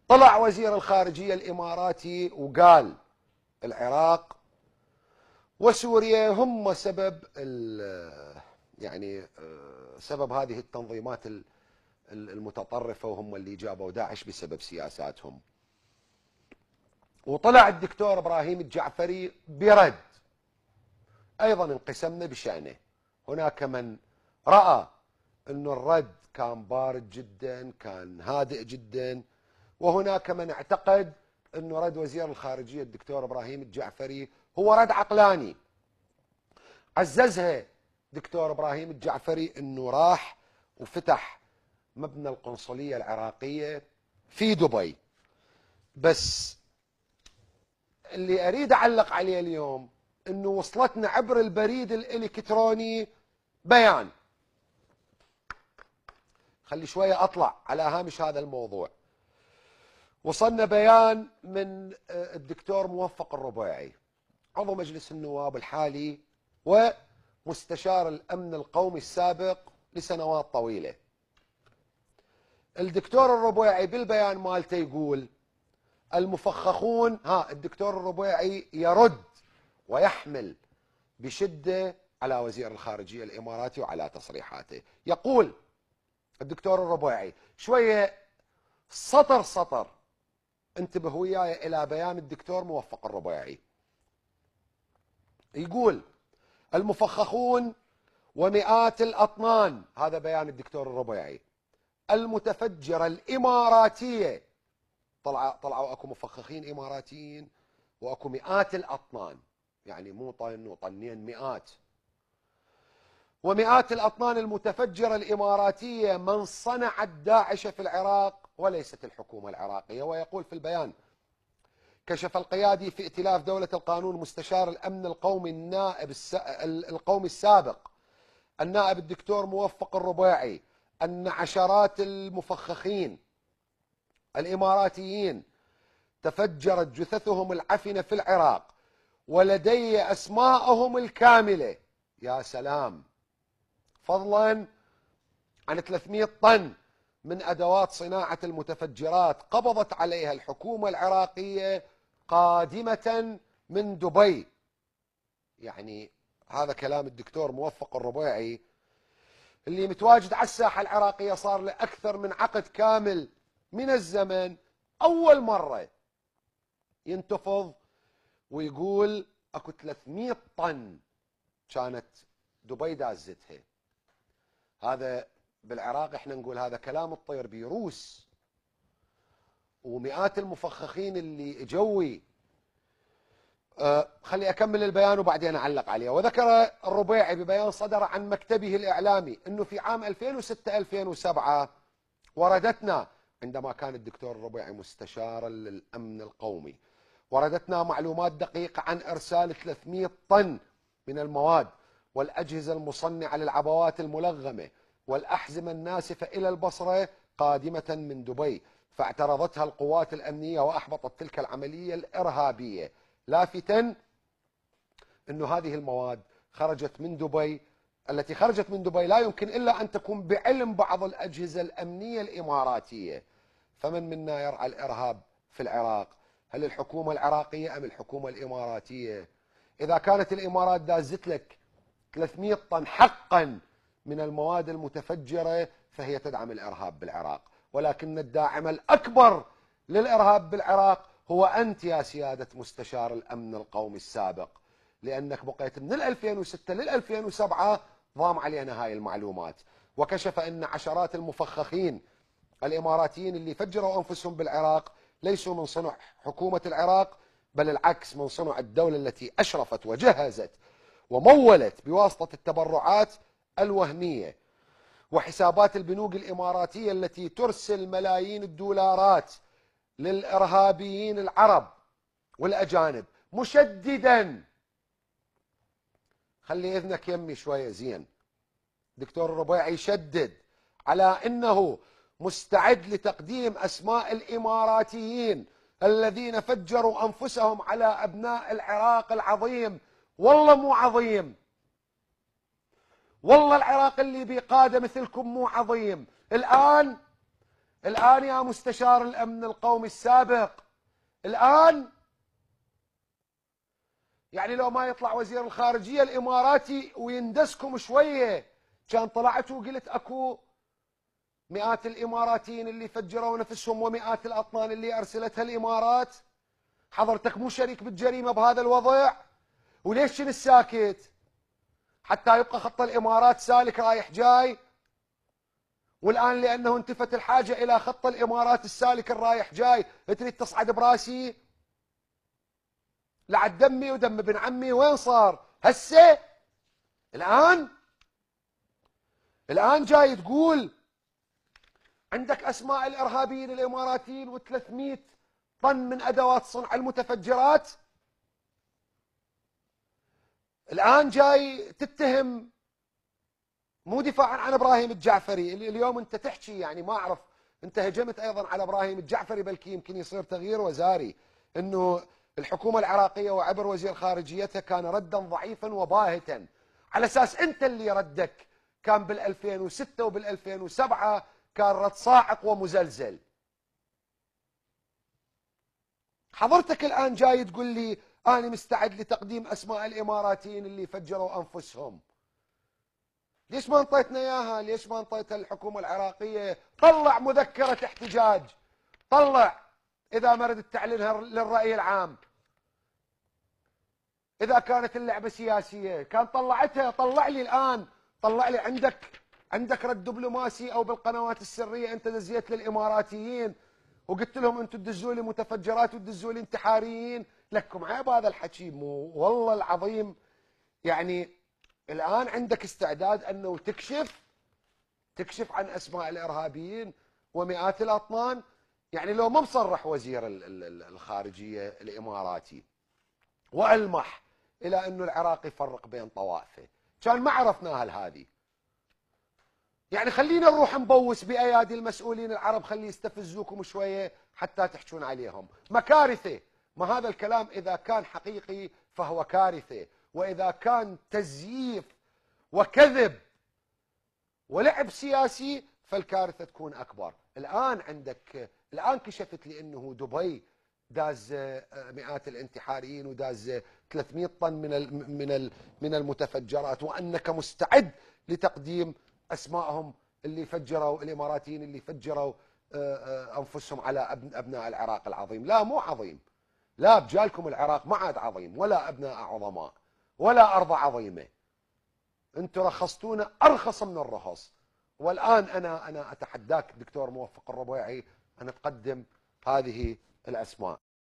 طلع وزير الخارجية الإماراتي وقال العراق وسوريا هم سبب يعني سبب هذه التنظيمات المتطرفة، وهم اللي جابوا داعش بسبب سياساتهم. وطلع الدكتور إبراهيم الجعفري برد، أيضا انقسمنا بشأنه. هناك من رأى أن الرد كان بارد جدا، كان هادئ جدا، وهناك من اعتقد أن رد وزير الخارجية الدكتور إبراهيم الجعفري هو رد عقلاني. عززها دكتور إبراهيم الجعفري أنه راح وفتح مبنى القنصلية العراقية في دبي. بس اللي أريد أعلق عليه اليوم أنه وصلتنا عبر البريد الإلكتروني بيان. خلي شوية أطلع على هامش هذا الموضوع. وصلنا بيان من الدكتور موفق الربيعي، عضو مجلس النواب الحالي ومستشار الأمن القومي السابق لسنوات طويلة. الدكتور الربيعي بالبيان مالته يقول المفخخون، الدكتور الربيعي يرد ويحمل بشدة على وزير الخارجية الإماراتي وعلى تصريحاته. يقول الدكتور الربيعي شوية سطر سطر، انتبه وياي إلى بيان الدكتور موفق الربيعي. يقول المفخخون ومئات الأطنان، هذا بيان الدكتور الربيعي، المتفجرة الإماراتية، طلعوا اكو مفخخين إماراتيين واكو مئات الأطنان، يعني مو طن وطنين، مئات. ومئات الأطنان المتفجرة الإماراتية من صنعت داعش في العراق وليست الحكومة العراقية. ويقول في البيان كشف القيادي في ائتلاف دولة القانون مستشار الأمن القومي القومي السابق النائب الدكتور موفق الربيعي أن عشرات المفخخين الإماراتيين تفجرت جثثهم العفنة في العراق ولدي أسماءهم الكاملة. يا سلام! فضلا عن 300 طن من أدوات صناعة المتفجرات قبضت عليها الحكومة العراقية قادمة من دبي. يعني هذا كلام الدكتور موفق الربيعي اللي متواجد على الساحة العراقية صار له أكثر من عقد كامل من الزمن. أول مرة ينتفض ويقول أكو 300 طن كانت دبي دازتها. هذا بالعراق احنا نقول هذا كلام الطير بيروس. ومئات المفخخين اللي جوي. خلي أكمل البيان وبعدين أعلق عليه. وذكر الربيعي ببيان صدر عن مكتبه الإعلامي أنه في عام 2006-2007 وردتنا، عندما كان الدكتور الربيعي مستشارا للأمن القومي، وردتنا معلومات دقيقة عن إرسال 300 طن من المواد والأجهزة المصنعة للعبوات الملغمة والأحزمة الناسفة إلى البصرة قادمة من دبي، فاعترضتها القوات الأمنية وأحبطت تلك العملية الإرهابية، لافتا أن هذه المواد خرجت من دبي. التي خرجت من دبي لا يمكن إلا أن تكون بعلم بعض الأجهزة الأمنية الإماراتية. فمن منا يرعى الإرهاب في العراق؟ هل الحكومة العراقية أم الحكومة الإماراتية؟ إذا كانت الإمارات دازت لك 300 طن حقا من المواد المتفجرة فهي تدعم الإرهاب بالعراق، ولكن الداعم الأكبر للإرهاب بالعراق هو أنت يا سيادة مستشار الأمن القومي السابق، لأنك بقيت من 2006 ل 2007 ضام علينا هاي المعلومات. وكشف أن عشرات المفخخين الإماراتيين اللي فجروا أنفسهم بالعراق ليسوا من صنع حكومة العراق، بل العكس، من صنع الدولة التي أشرفت وجهزت ومولت بواسطة التبرعات الوهمية وحسابات البنوك الإماراتية التي ترسل ملايين الدولارات للإرهابيين العرب والأجانب. مشددا، خلي إذنك يمي شوية زين، دكتور الربيعي يشدد على أنه مستعد لتقديم أسماء الإماراتيين الذين فجروا أنفسهم على أبناء العراق العظيم. والله مو عظيم، والله العراق اللي بقادة مثلكم مو عظيم. الآن الآن يا مستشار الأمن القومي السابق، الآن يعني لو ما يطلع وزير الخارجية الإماراتي ويندسكم شوية، كان طلعت وقلت أكو مئات الإماراتيين اللي فجروا نفسهم ومئات الأطنان اللي أرسلتها الإمارات. حضرتك مو شريك بالجريمة بهذا الوضع؟ وليش شن الساكت؟ حتى يبقى خط الإمارات سالك رايح جاي، والآن لأنه انتفت الحاجة إلى خط الإمارات السالك الرايح جاي تريد تصعد براسي؟ لعد دمي ودم ابن عمي وين صار؟ هسه الآن جاي تقول عندك أسماء الإرهابيين الإماراتيين و300 طن من أدوات صنع المتفجرات. الآن جاي تتهم، مو دفاعا عن إبراهيم الجعفري، اليوم أنت تحكي يعني ما أعرف، أنت هجمت أيضا على إبراهيم الجعفري، بلكي يمكن يصير تغيير وزاري، أنه الحكومة العراقية وعبر وزير خارجيتها كان ردا ضعيفا وباهتا، على أساس أنت اللي ردك كان بال2006 وبال2007 كان رد صاعق ومزلزل. حضرتك الآن جاي تقول لي أنا مستعد لتقديم أسماء الإماراتيين اللي فجروا أنفسهم. ليش ما انطيتنا إياها؟ ليش ما انطيتها الحكومة العراقية؟ طلع مذكرة احتجاج، طلع إذا ما ردت تعلنها للرأي العام. إذا كانت اللعبة سياسية كان طلعتها، طلع لي الآن، طلع لي عندك رد دبلوماسي أو بالقنوات السرية أنت دزيت للإماراتيين وقلت لهم أنتم تدزوا لي متفجرات وتدزوا لي انتحاريين. لكم عيب هذا الحكي، مو والله العظيم. يعني الآن عندك استعداد أنه تكشف عن أسماء الإرهابيين ومئات الأطنان. يعني لو ما مصرح وزير الخارجية الإماراتي وألمح إلى أنه العراق يفرق بين طوائفه، كان ما عرفناها هذه. يعني خلينا نروح نبوس بأيادي المسؤولين العرب، خلي يستفزوكم شوية حتى تحجون عليهم. مكارثة. ما هذا الكلام إذا كان حقيقي فهو كارثة، وإذا كان تزييف وكذب ولعب سياسي فالكارثة تكون أكبر. الآن كشفت لي أنه دبي داز مئات الانتحاريين وداز 300 طن من المتفجرات، وأنك مستعد لتقديم أسمائهم اللي فجروا، الإماراتيين اللي فجروا أنفسهم على أبناء العراق العظيم. لا مو عظيم، لا بجالكم العراق ما عاد عظيم، ولا أبناء عظماء، ولا أرض عظيمة. أنتم رخصتونا أرخص من الرخص. والآن أنا أتحداك دكتور موفق الربيعي أن تقدم هذه الأسماء.